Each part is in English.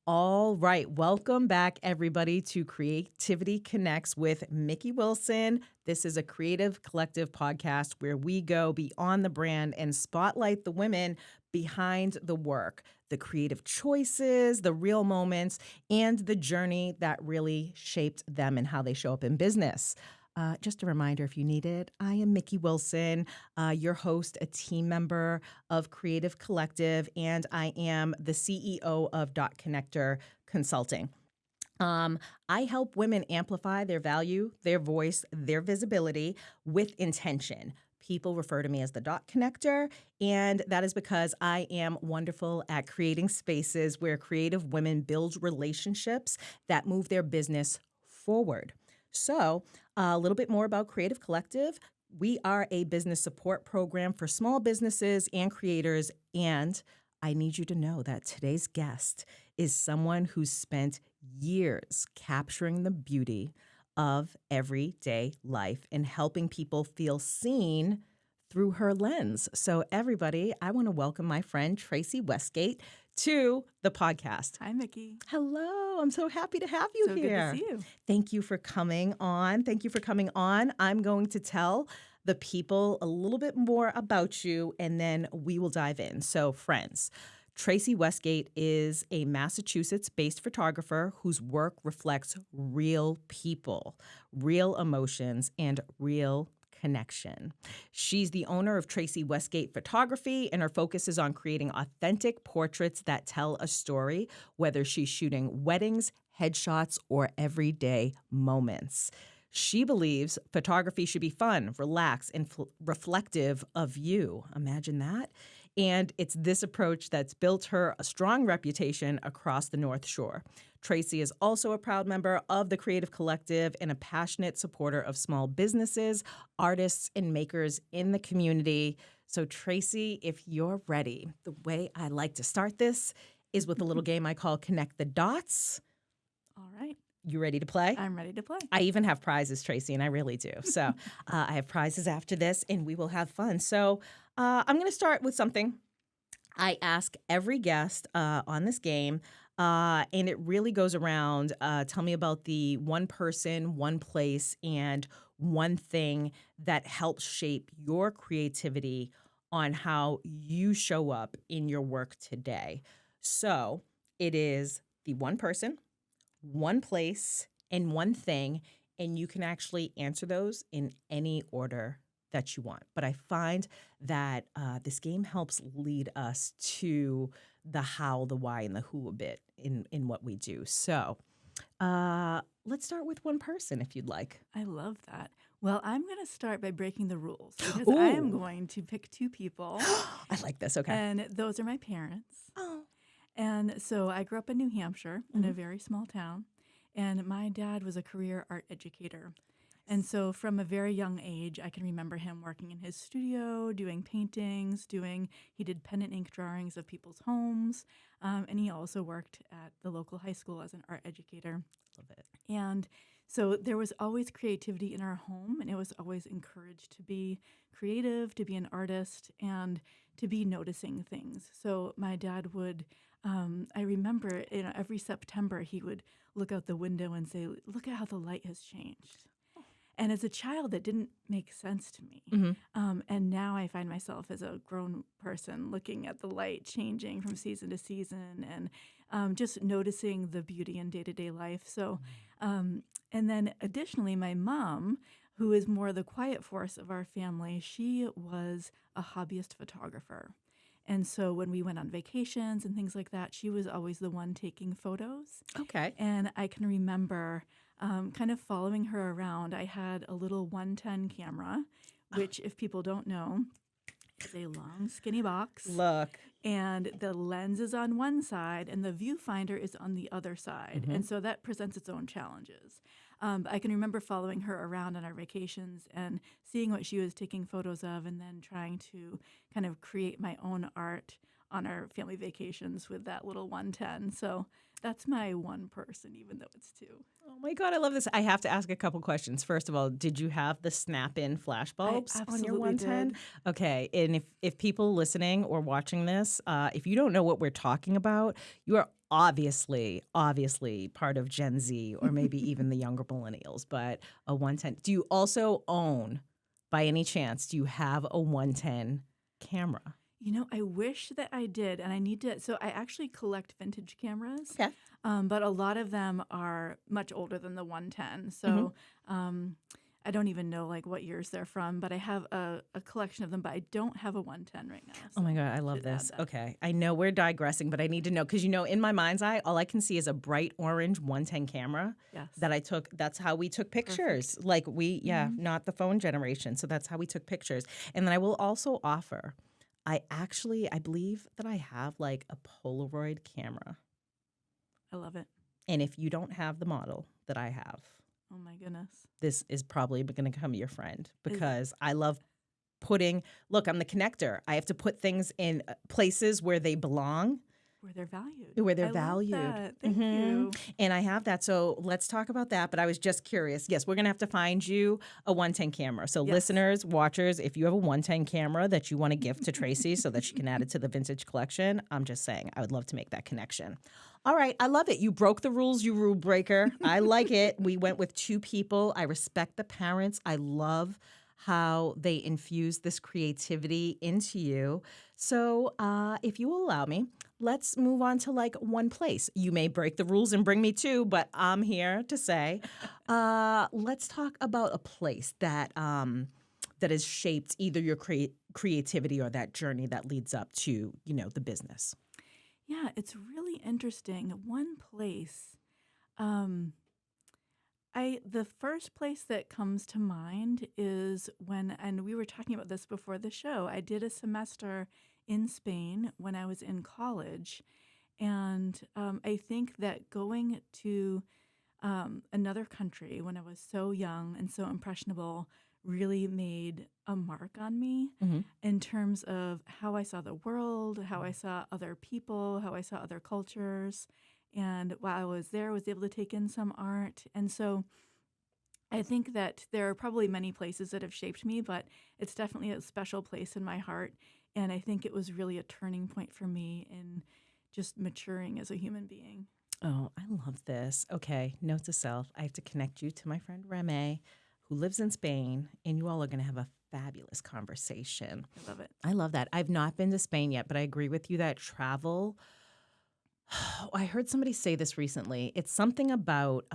All right. Welcome back, everybody, to Creativity Connects with Mikki Wilson. This is a creative collective podcast where we go beyond the brand and spotlight the women behind the work, the creative choices, the real moments, and the journey that really shaped them and how they show up in business. Just a reminder, if you need it, I am Mikki Wilson, your host, a team member of Creative Collective, and I am the CEO of Dot Connector Consulting. I help women amplify their value, their voice, their visibility with intention. People refer to me as the Dot Connector, and that is because I am wonderful at creating spaces where creative women build relationships that move their business forward. So, a little bit more about Creative Collective. We are a business support program for small businesses and creators, and I need you to know that today's guest is someone who's spent years capturing the beauty of everyday life and helping people feel seen through her lens. So, everybody, I want to welcome my friend Tracey Westgate to the podcast. Hi, Mikki. Hello. I'm so happy to have you So here. good to see you. Thank you for coming on. I'm going to tell the people a little bit more about you, and then we will dive in. So, friends, Tracey Westgate is a Massachusetts-based photographer whose work reflects real people, real emotions, and real connection. She's the owner of Tracey Westgate Photography, and her focus is on creating authentic portraits that tell a story, whether she's shooting weddings, headshots, or everyday moments. She believes photography should be fun, relaxed, and reflective of you. Imagine that. And it's this approach that's built her a strong reputation across the North Shore. Tracey is also a proud member of the Creative Collective and a passionate supporter of small businesses, artists, and makers in the community. So, Tracey, if you're ready, the way I like to start this is with a little game I call Connect the Dots. All right. You ready to play? I'm ready to play. I even have prizes, Tracey, and I really do. So I have prizes after this, and we will have fun. So I'm going to start with something I ask every guest on this game, and it really goes around, tell me about the one person, one place, and one thing that helps shape your creativity on how you show up in your work today. So it is the one person, one place, and one thing, and you can actually answer those in any order that you want. But I find that this game helps lead us to the how, the why, and the who a bit in what we do. So let's start with one person, if you'd like. I love that. Well, I'm going to start by breaking the rules because I am going to pick two people. I like this. Okay. And those are my parents. Oh. And so I grew up in New Hampshire in a very small town, and my dad was a career art educator. And so from a very young age, I can remember him working in his studio, doing paintings, he did pen and ink drawings of people's homes, and he also worked at the local high school as an art educator. Love it. And so there was always creativity in our home, and it was always encouraged to be creative, to be an artist, and to be noticing things. So my dad would, I remember, every September he would look out the window and say, "Look at how the light has changed." And as a child, that didn't make sense to me. Mm-hmm. And now I find myself as a grown person looking at the light changing from season to season and just noticing the beauty in day-to-day life. So, and then additionally, my mom, who is more the quiet force of our family, she was a hobbyist photographer. And so when we went on vacations and things like that, she was always the one taking photos. Okay. And I can remember kind of following her around. I had a little 110 camera, which, if people don't know, is a long, skinny box. Look. And the lens is on one side, and the viewfinder is on the other side. Mm-hmm. And so that presents its own challenges. I can remember following her around on our vacations and seeing what she was taking photos of and then trying to kind of create my own art on our family vacations with that little 110. So that's my one person, even though it's two. Oh my God, I love this. I have to ask a couple questions. First of all, did you have the snap-in flash bulbs on your 110? Did. Okay, and if people listening or watching this, if you don't know what we're talking about, you are obviously part of Gen Z or maybe even the younger millennials, but a 110. Do you also own, by any chance, do you have a 110 camera? I wish that I did, and I need to. So I actually collect vintage cameras, Okay. but a lot of them are much older than the 110. Mhm. So I don't even know like what years they're from, but I have a collection of them, but I don't have a 110 right now. Oh So my God, I love should add this. that. Okay. I know we're digressing, but I need to know because, in my mind's eye, all I can see is a bright orange 110 camera Yes. that I took. That's how we took pictures. Perfect. Like not the phone generation. So that's how we took pictures. And then I will also offer, I believe that I have like a Polaroid camera. I love it. And if you don't have the model that I have, Oh my goodness. this is probably going to become your friend Is- because I love look, I'm the connector. I have to put things in places where they belong, Where they're valued. where they're I love valued. that. Thank Mhm. you. And I have that. So let's talk about that. But I was just curious. Yes, we're going to have to find you a 110 camera. So Yes. listeners, watchers, if you have a 110 camera that you want to gift to Tracey so that she can add it to the vintage collection, I'm just saying I would love to make that connection. All right. I love it. You broke the rules, you rule breaker. I like it. We went with 2 people. I respect the parents. I love how they infuse this creativity into you. So if you will allow me, let's move on to like one place. You may break the rules and bring me 2, but I'm here to say, let's talk about a place that that has shaped either your creativity or that journey that leads up to, the business. Yeah, it's really interesting. One place, um, the first place that comes to mind is and we were talking about this before the show. I did a semester in Spain when I was in college, and I think that going to another country when I was so young and so impressionable really made a mark on me Mm-hmm. in terms of how I saw the world, how I saw other people, how I saw other cultures. And while I was there, I was able to take in some art. And so I think that there are probably many places that have shaped me, but it's definitely a special place in my heart. And I think it was really a turning point for me in just maturing as a human being. Oh, I love this. Okay, note to self. I have to connect you to my friend Reme, who lives in Spain, and you all are going to have a fabulous conversation. I love it. I love that. I've not been to Spain yet, but I agree with you that travel. I heard somebody say this recently. It's something about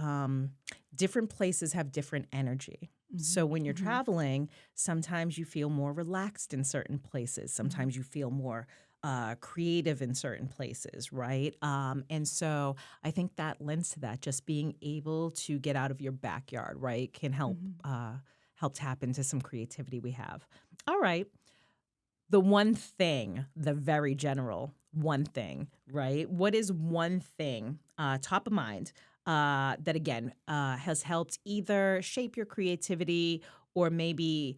different places have different energy. So when you're traveling, sometimes you feel more relaxed in certain places. Sometimes you feel more creative in certain places, right? And so I think that lends to that. Just being able to get out of your backyard, right, can help help tap into some creativity we have. All right. The one thing, the very general one thing, right? What is one thing, top of mind, that again has helped either shape your creativity or maybe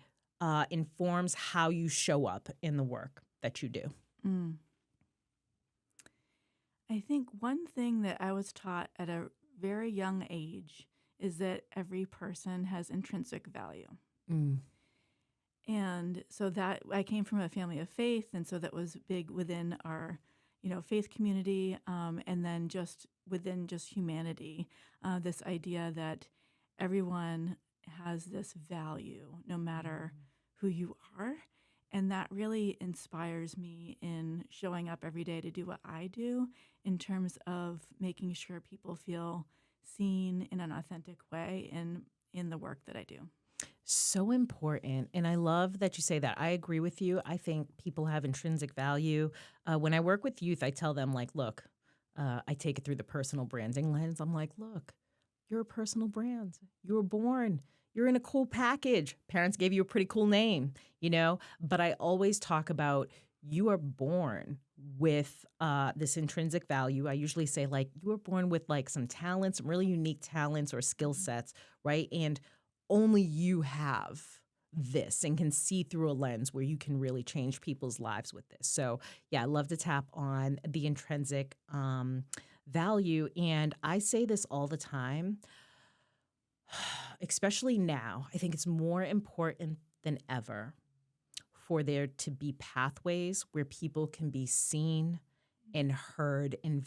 informs how you show up in the work that you do? Mm. I think one thing that I was taught at a very young age is that every person has intrinsic value. Mm. And so that I came from a family of faith, and so that was big within our, faith community, and then just within just humanity, this idea that everyone has this value, no matter who you are, and that really inspires me in showing up every day to do what I do, in terms of making sure people feel seen in an authentic way in the work that I do. So important. And I love that you say that. I agree with you. I think people have intrinsic value. When I work with youth, I tell them, like, look, I take it through the personal branding lens. I'm like, look, you're a personal brand. You were born. You're in a cool package. Parents gave you a pretty cool name, But I always talk about you are born with this intrinsic value. I usually say, like, you were born with, like, some talents, some really unique talents or skill sets, right? And only you have this and can see through a lens where you can really change people's lives with this. So, yeah, I love to tap on the intrinsic value. And I say this all the time, especially now. I think it's more important than ever for there to be pathways where people can be seen and heard and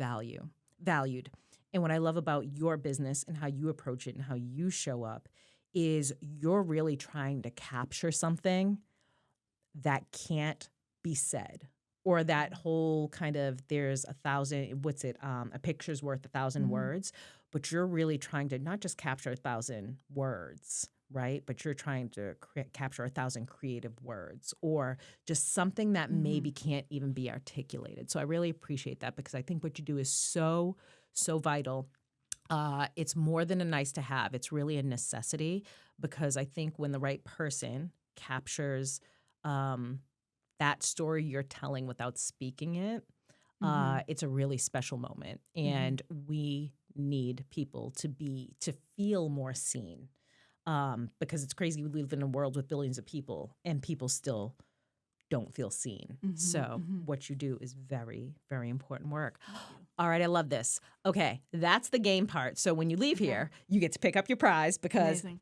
valued. And what I love about your business and how you approach it and how you show up is you're really trying to capture something that can't be said, or that whole kind of there's a picture's worth 1,000 Mm-hmm. words, but you're really trying to not just capture 1,000 words, right? But you're trying to capture 1,000 creative words, or just something that Mm-hmm. maybe can't even be articulated. So I really appreciate that, because I think what you do is so, so vital. It's more than a nice to have. It's really a necessity, because I think when the right person captures um, that story you're telling without speaking it, Mm-hmm. it's a really special moment. Mm-hmm. And we need people to feel more seen, because it's crazy. We live in a world with billions of people, and people still don't feel seen. Mm-hmm. So Mm-hmm. what you do is very, very important work. Thank you. All right, I love this. Okay, that's the game part. So when you leave Okay. here, you get to pick up your prize, because Amazing.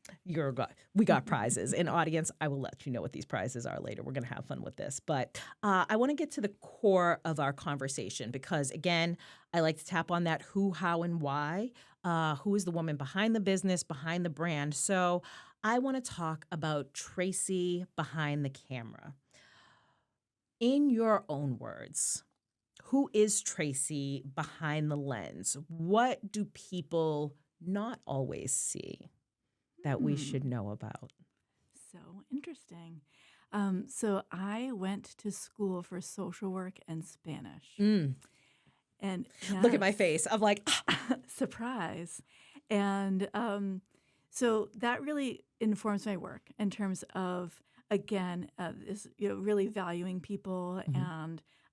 we got prizes. And audience, I will let you know what these prizes are later. We're going to have fun with this. But I want to get to the core of our conversation, because, again, I like to tap on that who, how, and why. Who is the woman behind the business, behind the brand? So I want to talk about Tracey behind the camera. In your own words, who is Tracey behind the lens? What do people not always see that we should Hmm. know about? So interesting. So I went to school for social work and Spanish. Mm. And Look at my yes, face. I'm like, surprise. And so that really informs my work in terms of, again, this, really valuing people Mhm.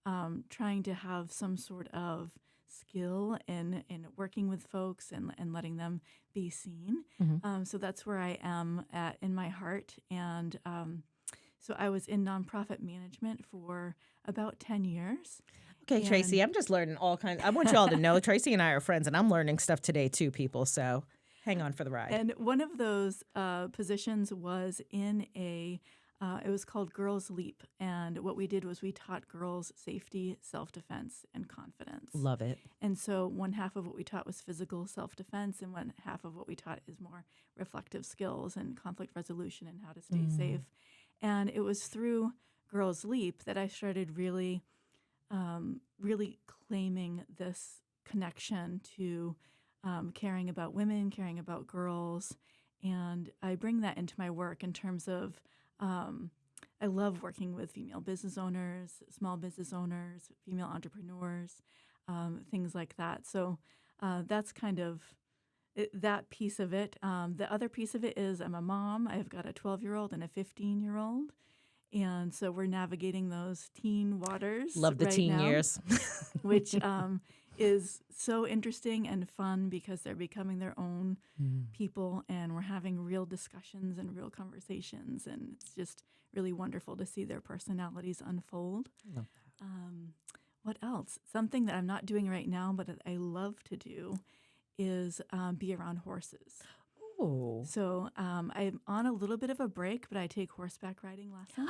and trying to have some sort of skill in working with folks and letting them be seen. Mhm. So that's where I am at in my heart. And so I was in nonprofit management for about 10 years. Okay, Tracey, And I'm just learning all kinds. I want you all to know Tracey and I are friends, and I'm learning stuff today too, people. So hang on for the ride. And one of those positions was in it was called Girls Leap. And what we did was we taught girls safety, self-defense, and confidence. Love it. And so one half of what we taught was physical self-defense, and one half of what we taught is more reflective skills and conflict resolution and how to stay safe. And it was through Girls Leap that I started really claiming this connection to caring about women, caring about girls. And I bring that into my work in terms of I love working with female business owners, small business owners, female entrepreneurs, things like that. So that's kind of that piece of it. The other piece of it is I'm a mom. I've got a 12-year-old and a 15-year-old. And so we're navigating those teen waters Love the right teen now, years. which is so interesting and fun because they're becoming their own people, and we're having real discussions and real conversations, and it's just really wonderful to see their personalities unfold. Love What else? Something that I'm not doing right now, but that I love to do is be around horses. Oh. So I'm on a little bit of a break, but I take horseback riding lessons.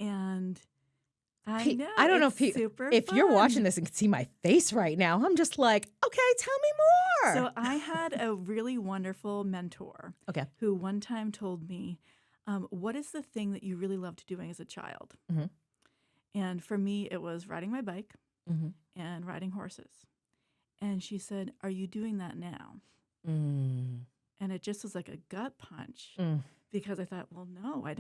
And I know I don't know it's super if you're watching fun. this and can see my face right now. I'm just like, okay, tell me more. So I had a really wonderful mentor Okay. who one time told me, what is the thing that you really loved doing as a child? Mhm. And for me, it was riding my bike Mhm. and riding horses. And she said, are you doing that now? Mm. And it just was like a gut punch Mm. because I thought, well, no, I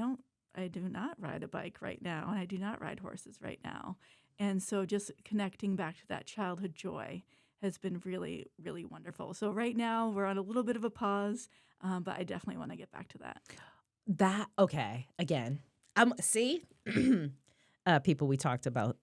do not ride a bike right now, and I do not ride horses right now. And so just connecting back to that childhood joy has been really, really wonderful. So right now we're on a little bit of a pause, but I definitely want to get back to that. Okay. Again, see, people, we talked about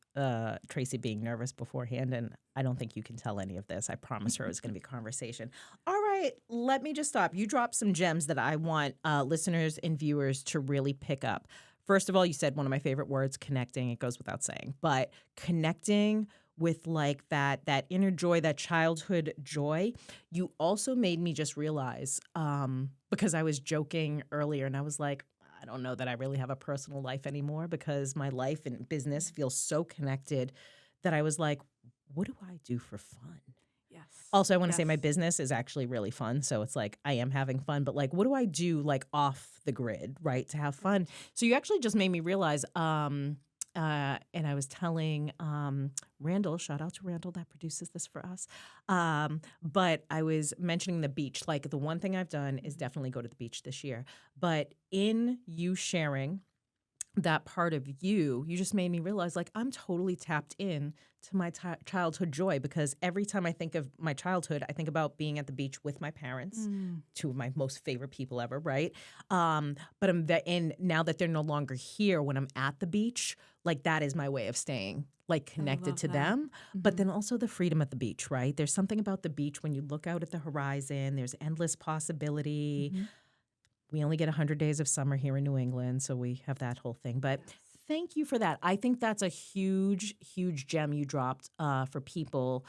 Tracey being nervous beforehand, and I don't think you can tell any of this. I promised her it was going to be a conversation. All right, let me just stop. You dropped some gems that I want listeners and viewers to really pick up. First of all, you said one of my favorite words, connecting. It goes without saying, but connecting with like that inner joy, that childhood joy. You also made me just realize, because I was joking earlier, and I was like, I don't know that I really have a personal life anymore because my life and business feels so connected that I was like, what do I do for fun? Also, I want to say my Yes. business is actually really fun. So it's like I am having fun, but like, what do I do like off the grid, right? To have fun. Right. So you actually just made me realize, and I was telling Randall, shout out to Randall that produces this for us. But I was mentioning the beach. Like the one thing I've done is Mhm. definitely go to the beach this year. But in you sharing that part of you, you just made me realize like I'm totally tapped in to my childhood joy because every time I think of my childhood, I think about being at the beach with my parents, Mm, two of my most favorite people ever, right? But and now that they're no longer here, when I'm at the beach, like that is my way of staying like I connected love to that. them. But Hmm. then also the freedom at the beach, right? There's something about the beach when you look out at the horizon. There's endless possibility. Hmm. We only get 100 days of summer here in New England, so we have that whole thing. But Yes. thank you for that. I think that's a huge, huge gem you dropped for people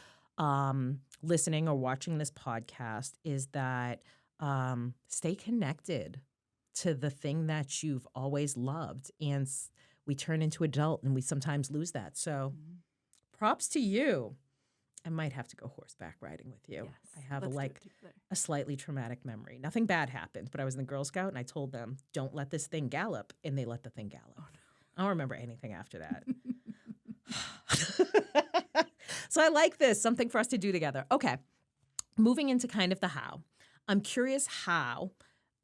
listening or watching this podcast is that stay connected to the thing that you've always loved. And we turn into adult and we sometimes lose that. So Mhm. props to you. I might have to go horseback riding with you. I Yes. have Let's do it together. a slightly traumatic memory. Nothing bad happened, but I was in the Girl Scout and I told them, "Don't let this thing gallop," and they let the thing gallop. Oh I don't remember anything after that. no. So I like this, something for us to do together. Okay, moving into kind of the how. I'm curious how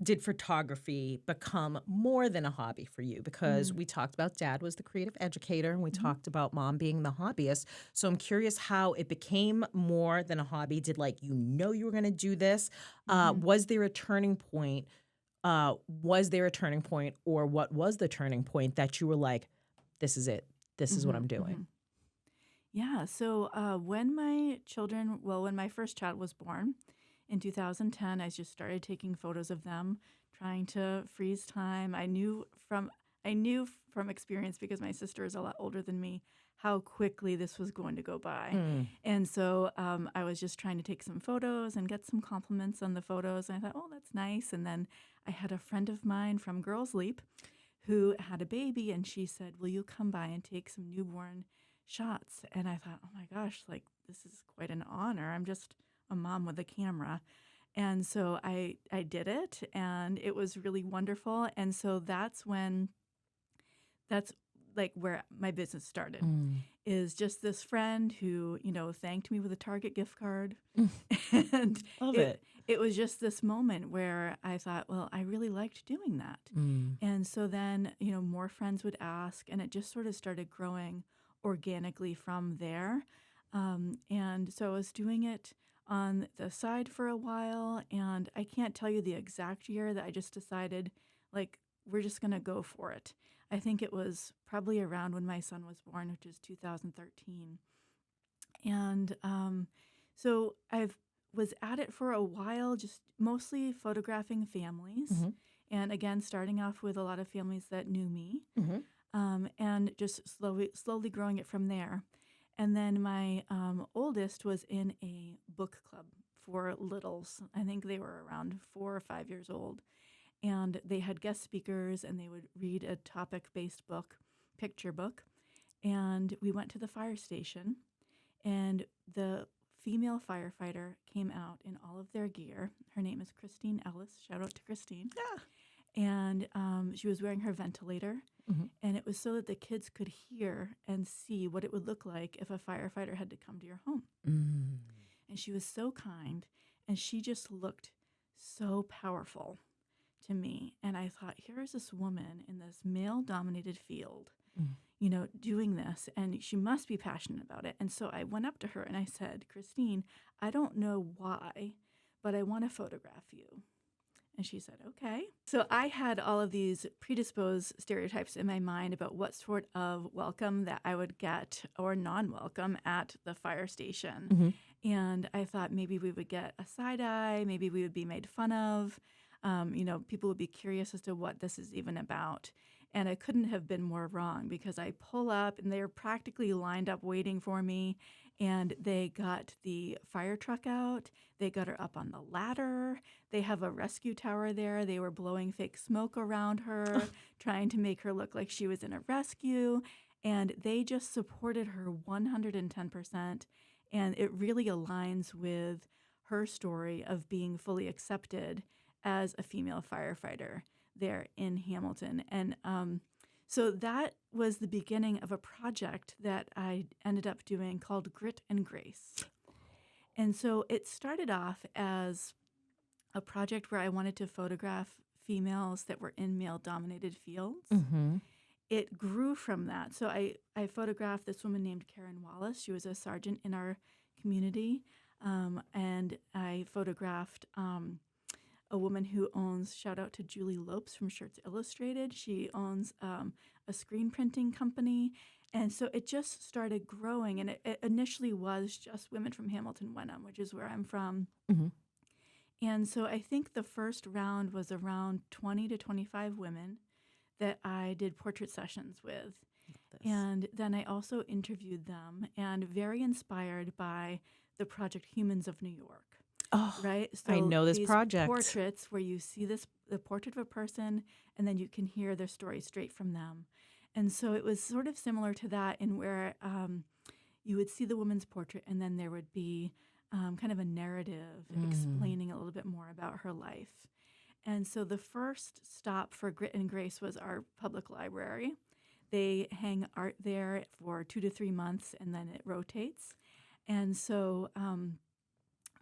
did photography become more than a hobby for you? Because Mm. we talked about dad was the creative educator and we Mhm. talked about mom being the hobbyist. So I'm curious how it became more than a hobby. Did like you know you were going to do this? Mhm. Was there a turning point? Was there a turning point, or what was the turning point that you were like, "This is it. This is what I'm Mhm. doing." Mhm. Yeah. So when my first child was born in 2010, I just started taking photos of them, trying to freeze time. I knew from experience because my sister is a lot older than me how quickly this was going to go by, Mm. and so I was just trying to take some photos and get some compliments on the photos. And I thought, oh, that's nice. And then I had a friend of mine from Girls Leap who had a baby, and she said, "Will you come by and take some newborn shots?" And I thought, "Oh my gosh, like this is quite an honor. I'm just a mom with a camera." And so I did it, and it was really wonderful. And so that's like where my business started. Mm. Is just this friend who, thanked me with a Target gift card. Mm. And Love it it. it was just this moment where I thought, well, I really liked doing that. Mm. And so then, more friends would ask, and it just sort of started growing organically from there. And so I was doing it on the side for a while, and I can't tell you the exact year that I just decided, like, we're just going to go for it. I think it was probably around when my son was born, which is 2013. And so I've was at it for a while, just mostly photographing families, Mm-hmm. and again starting off with a lot of families that knew me, Mm-hmm. and just slowly growing it from there. And then my oldest was in a book club for littles. I think they were around 4 or 5 years old, and they had guest speakers, and they would read a topic-based book, picture book. And we went to the fire station, and the female firefighter came out in all of their gear. Her name is Christine Ellis. Shout out to Christine. Yeah. And she was wearing her ventilator. Mm-hmm. And it was so that the kids could hear and see what it would look like if a firefighter had to come to your home. Mm. And she was so kind. And she just looked so powerful to me. And I thought, here is this woman in this male dominated field, Mm. doing this, and she must be passionate about it. And so I went up to her and I said, Christine, I don't know why, but I want to photograph you. And she said, okay. So I had all of these predisposed stereotypes in my mind about what sort of welcome that I would get or non-welcome at the fire station. Mm-hmm. And I thought maybe we would get a side eye, maybe we would be made fun of. People would be curious as to what this is even about. And I couldn't have been more wrong because I pull up and they're practically lined up waiting for me. And they got the fire truck out. They got her up on the ladder. They have a rescue tower there. They were blowing fake smoke around her, trying to make her look like she was in a rescue. And they just supported her 110%. And it really aligns with her story of being fully accepted as a female firefighter there in Hamilton. And so that was the beginning of a project that I ended up doing called Grit and Grace. And so it started off as a project where I wanted to photograph females that were in male-dominated fields. Mm-hmm. It grew from that. So I photographed this woman named Karen Wallace. She was a sergeant in our community. And I photographed a woman who owns, shout out to Julie Lopes from Shirts Illustrated. She owns a screen printing company. And so it just started growing. And it initially was just women from Hamilton, Wenham, which is where I'm from. Mm-hmm. And so I think the first round was around 20 to 25 women that I did portrait sessions with. And then I also interviewed them, and very inspired by the project Humans of New York. Oh, right? So I know this these project. portraits where you see the portrait of a person, and then you can hear their story straight from them. And so it was sort of similar to that, in where you would see the woman's portrait, and then there would be kind of a narrative explaining a little bit more about her life. And so the first stop for Grit and Grace was our public library. They hang art there for 2 to 3 months, and then it rotates. And so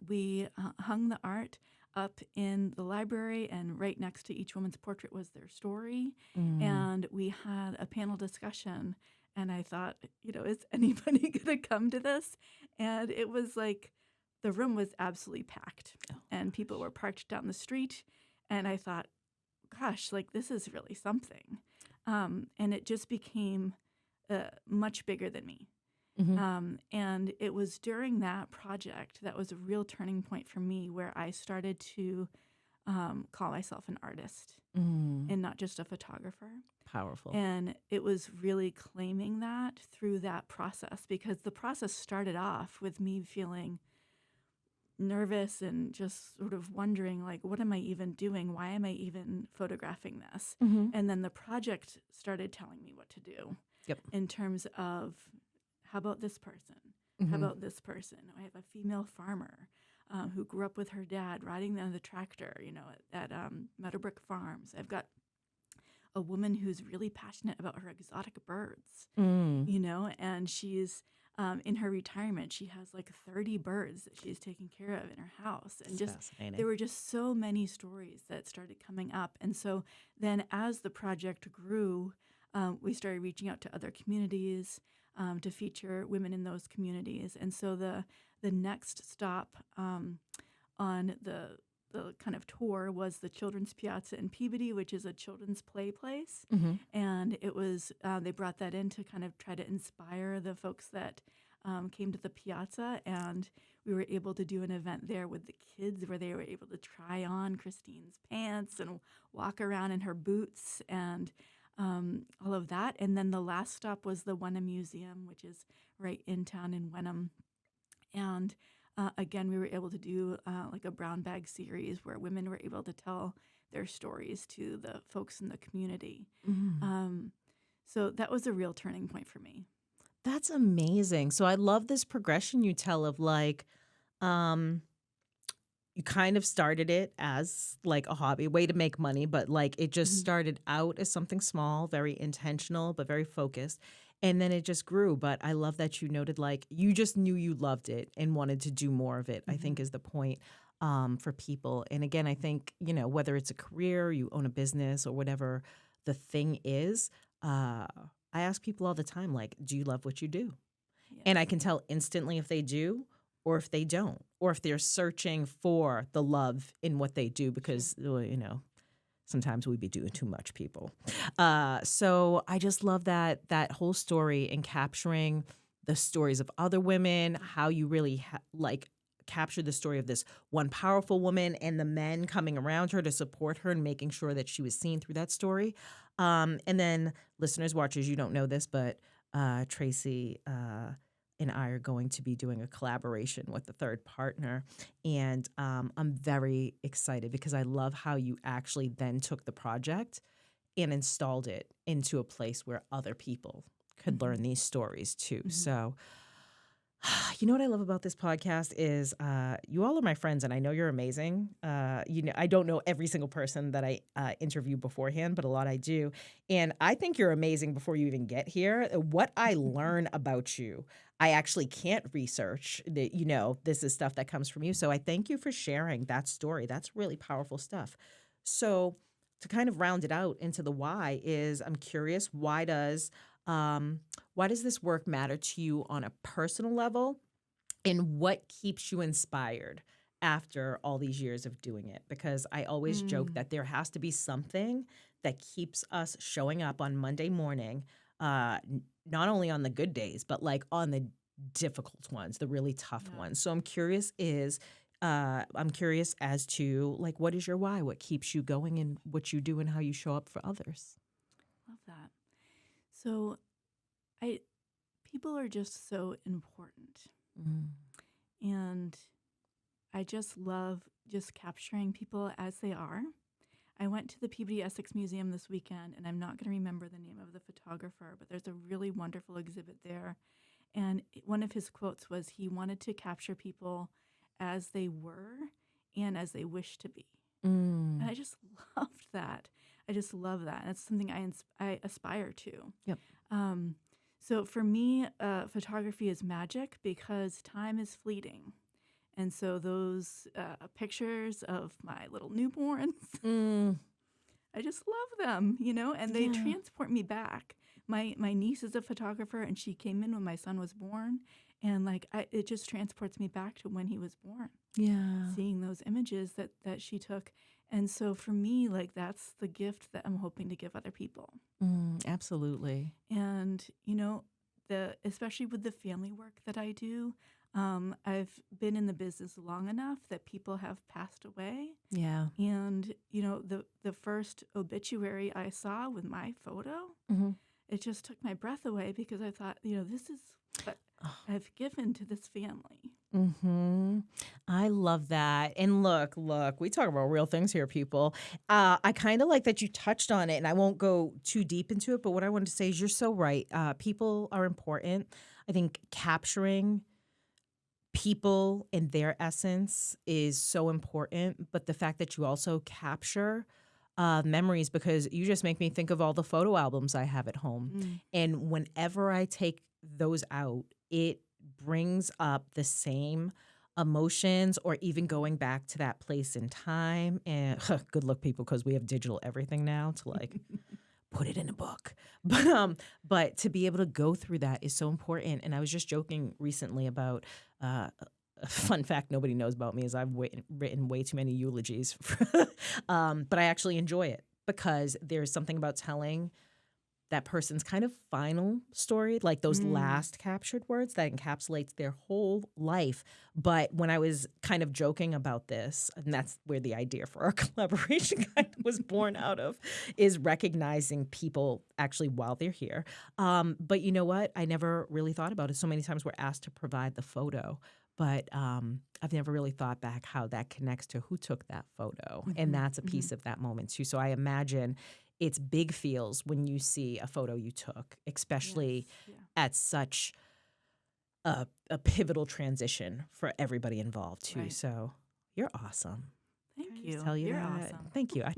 we hung the art up in the library, and right next to each woman's portrait was their story. And we had a panel discussion, and I thought, is anybody going to come to this? And it was like the room was absolutely packed, and people were parked down the street. And I thought, gosh, like this is really something. And it just became much bigger than me. And it was during that project that was a real turning point for me, where I started to call myself an artist and not just a photographer. Powerful. And it was really claiming that through that process, because the process started off with me feeling nervous and just sort of wondering, like, what am I even doing? Why am I even photographing this? And then the project started telling me what to do in terms of, how about this person? How about this person? I have a female farmer who grew up with her dad riding on the tractor, at Meadowbrook Farms. I've got a woman who's really passionate about her exotic birds, and she's in her retirement, she has like 30 birds that she's taking care of in her house. And just there were just so many stories that started coming up. And so then as the project grew, we started reaching out to other communities to feature women in those communities. And so the next stop on the kind of tour was the Children's Piazza in Peabody, which is a children's play place. And it was, they brought that in to kind of try to inspire the folks that came to the piazza. And we were able to do an event there with the kids where they were able to try on Christine's pants and walk around in her boots and all of that. And then the last stop was the Wenham Museum, which is right in town in Wenham. And again, we were able to do like a brown bag series where women were able to tell their stories to the folks in the community. So that was a real turning point for me. That's amazing. So I love this progression you tell of like, you kind of started it as like a hobby, way to make money, but like it just started out as something small, very intentional, but very focused. And then it just grew. But I love that you noted like you just knew you loved it and wanted to do more of it, I think is the point for people. And again, I think, whether it's a career, you own a business or whatever the thing is, I ask people all the time, like, do you love what you do? Yes. And I can tell instantly if they do or if they don't, or if they're searching for the love in what they do, because, sometimes we be doing too much, people. So I just love that whole story and capturing the stories of other women, how you really capture the story of this one powerful woman and the men coming around her to support her and making sure that she was seen through that story. And then listeners, watchers, you don't know this, but Tracey and I are going to be doing a collaboration with a third partner. And I'm very excited because I love how you actually then took the project and installed it into a place where other people could learn these stories too. So You know what I love about this podcast is you all are my friends, and I know you're amazing. I don't know every single person that I interview beforehand, but a lot I do. And I think you're amazing before you even get here. What I learn about you, I actually can't research. This is stuff that comes from you. So I thank you for sharing that story. That's really powerful stuff. So to kind of round it out into the why is I'm curious, why does this work matter to you on a personal level? And what keeps you inspired after all these years of doing it? Because I always joke Mm, that there has to be something that keeps us showing up on Monday morning, not only on the good days, but like on the difficult ones, the really tough yeah, ones. So I'm curious as to like, what is your why? What keeps you going and what you do and how you show up for others? love that. So I people are just so important, Mm. and I just love just capturing people as they are. I went to the Peabody Essex Museum this weekend, and I'm not going to remember the name of the photographer, but there's a really wonderful exhibit there. And one of his quotes was he wanted to capture people as they were and as they wish to be. And Mm. I just loved that. I just love that. And it's something I aspire to. Yep. Um, so for me, photography is magic because time is fleeting. And so those pictures of my little newborns, Mm. I just love them, and they Yeah. transport me back. My niece is a photographer, and she came in when my son was born, and it just transports me back to when he was born, Yeah. seeing those images that she took. And so for me, like that's the gift that I'm hoping to give other people. Absolutely. And the especially with the family work that I do, I've been in the business long enough that people have passed away. Yeah. And the first obituary I saw with my photo, Hmm. it just took my breath away because I thought, this is what I've given to this family. Mm-hmm. I love that. And look, we talk about real things here, people. I kind of like that you touched on it, and I won't go too deep into it, but what I wanted to say is you're so right. People are important. I think capturing people in their essence is so important, but the fact that you also capture memories, because you just make me think of all the photo albums I have at home. Mm. And whenever I take those out, it brings up the same emotions or even going back to that place in time. And good luck, people, because we have digital everything now to like put it in a book. But to be able to go through that is so important. And I was just joking recently about a fun fact nobody knows about me is I've written way too many eulogies, but I actually enjoy it because there's something about telling that person's kind of final story, like those Mm. last captured words that encapsulates their whole life. But when I was kind of joking about this, and that's where the idea for our collaboration kind of was born out of, is recognizing people actually while they're here. But you know what? I never really thought about it. So many times we're asked to provide the photo. But I've never really thought back how that connects to who took that photo. And Hmm. that's a Hmm. piece of that moment too. So I imagine it's big feels when you see a photo you took, Yes. especially Yeah. at such a pivotal transition for everybody involved too. Right. So you're awesome. Can Thank I just you. tell you You're that? awesome. Thank you. I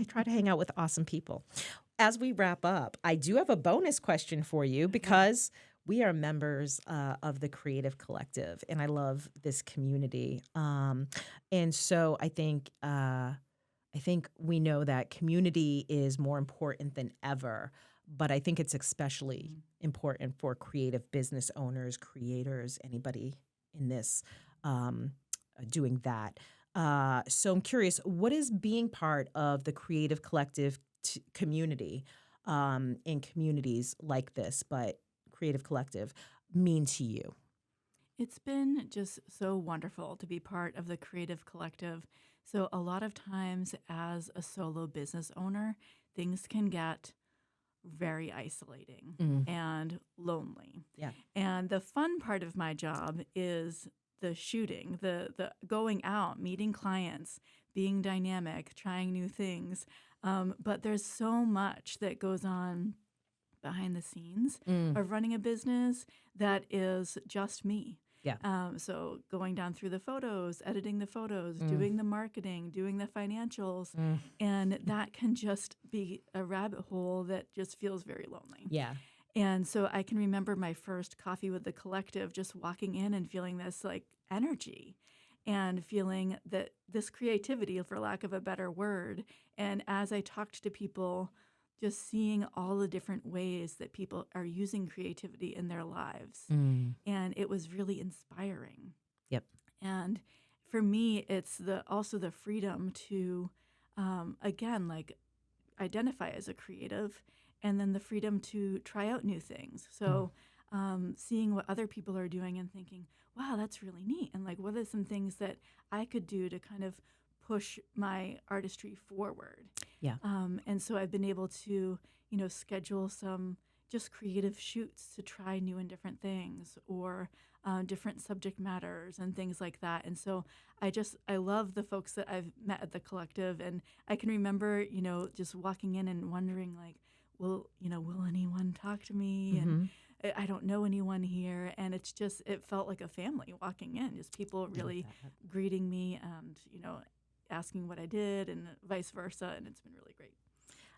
try to hang out with awesome people. As we wrap up, I do have a bonus question for you Okay. because we are members of the Creative Collective, and I love this community. And so I think we know that community is more important than ever, but I think it's especially Mm. important for creative business owners, creators, anybody in this um, doing that. So I'm curious, what is being part of the creative collective community in communities like this, but creative collective, mean to you? It's been just so wonderful to be part of the creative collective. So, a lot of times, as a solo business owner, things can get very isolating Mm, and lonely. yeah. And the fun part of my job is the shooting, the going out, meeting clients, being dynamic, trying new things. But there's so much that goes on behind the scenes Mm, of running a business that is just me. Yeah. So going down through the photos, editing the photos, doing the marketing, doing the financials, and that can just be a rabbit hole that just feels very lonely. Yeah. And so I can remember my first coffee with the collective, just walking in and feeling this like energy and feeling that this creativity, for lack of a better word. And as I talked to people, just seeing all the different ways that people are using creativity in their lives. And it was really inspiring. Yep. And for me, it's also the freedom to, again, like identify as a creative, and then the freedom to try out new things. So seeing what other people are doing and thinking, wow, that's really neat. And like, what are some things that I could do to kind of push my artistry forward? Yeah. And so I've been able to, schedule some just creative shoots to try new and different things, or different subject matters and things like that. And so I love the folks that I've met at the collective. And I can remember, just walking in and wondering like, will anyone talk to me? And I don't know anyone here. And it felt like a family walking in, just people really greeting me and, asking what I did and vice versa. And it's been really great.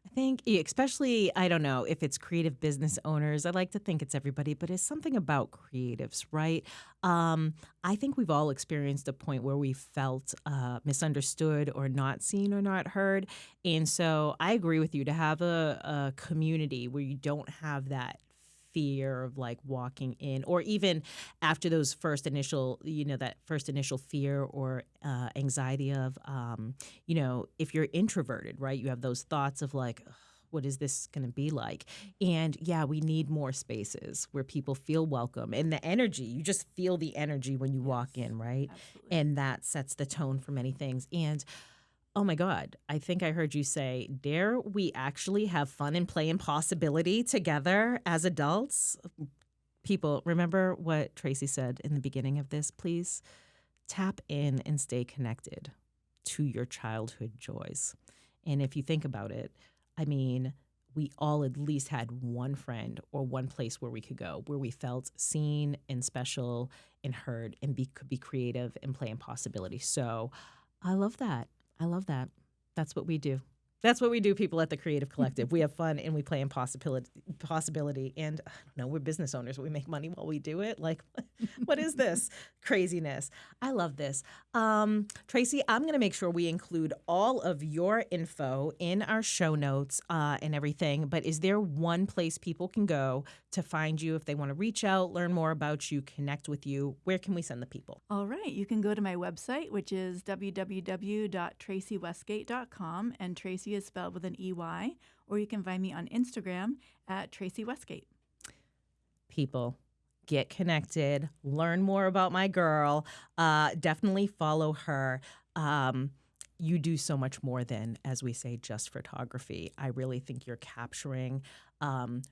I think, especially, I don't know if it's creative business owners. I like to think it's everybody, but it's something about creatives, right? I think we've all experienced a point where we felt misunderstood or not seen or not heard. And so I agree with you, to have a community where you don't have that fear of like walking in, or even after those first initial, that first initial fear or anxiety of, if you're introverted, right? You have those thoughts of like, ugh, what is this going to be like? And yeah, we need more spaces where people feel welcome, and the energy, you just feel the energy when you walk in, right? Absolutely. And that sets the tone for many things. And oh my God, I think I heard you say, dare we actually have fun and play and possibility together as adults? People, remember what Tracey said in the beginning of this, please? Tap in and stay connected to your childhood joys. And if you think about it, I mean, we all at least had one friend or one place where we could go, where we felt seen and special and heard and could be creative and play in possibility. So I love that. I love that. That's what we do. That's what we do, people at the Creative Collective. We have fun and we play in possibility. And I don't know, we're business owners. We make money while we do it. Like, what is this craziness? I love this. Tracey, I'm going to make sure we include all of your info in our show notes and everything. But is there one place people can go to find you if they want to reach out, learn more about you, connect with you? Where can we send the people? All right. You can go to my website, which is www.traceywestgate.com. And Tracey is spelled with an EY. Or you can find me on Instagram at Tracey Westgate. People, get connected, learn more about my girl. Definitely follow her. You do so much more than, as we say, just photography. I really think you're capturing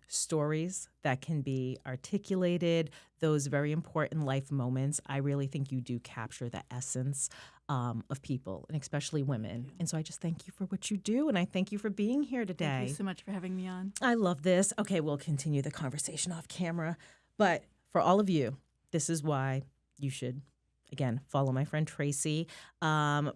stories that can be articulated, those very important life moments. I really think you do capture the essence of people, and especially women. And so I just thank you for what you do, and I thank you for being here today. Thank you so much for having me on. I love this. Okay, we'll continue the conversation off camera. But for all of you, this is why you should, again, follow my friend Tracey.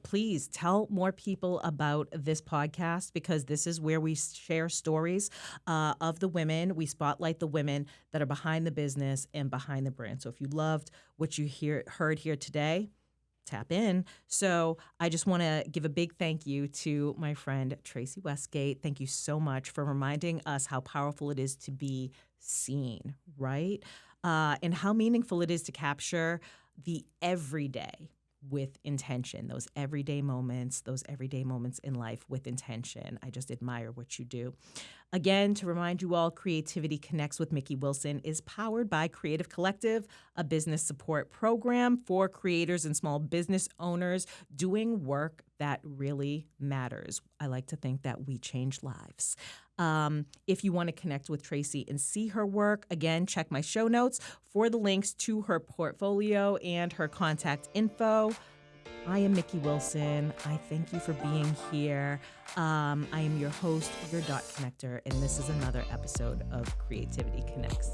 Please tell more people about this podcast, because this is where we share stories of the women. We spotlight the women that are behind the business and behind the brand. So if you loved what you heard here today, tap in. So I just want to give a big thank you to my friend Tracey Westgate. Thank you so much for reminding us how powerful it is to be seen, right? And how meaningful it is to capture the everyday with intention, those everyday moments in life with intention. I just admire what you do. Again, to remind you all, Creativity Connects with Mikki Wilson is powered by Creative Collective, a business support program for creators and small business owners doing work that really matters. I like to think that we change lives. If you want to connect with Tracey and see her work, again, check my show notes for the links to her portfolio and her contact info. I am Mikki Wilson. I thank you for being here. I am your host, your dot connector, and this is another episode of Creativity Connects.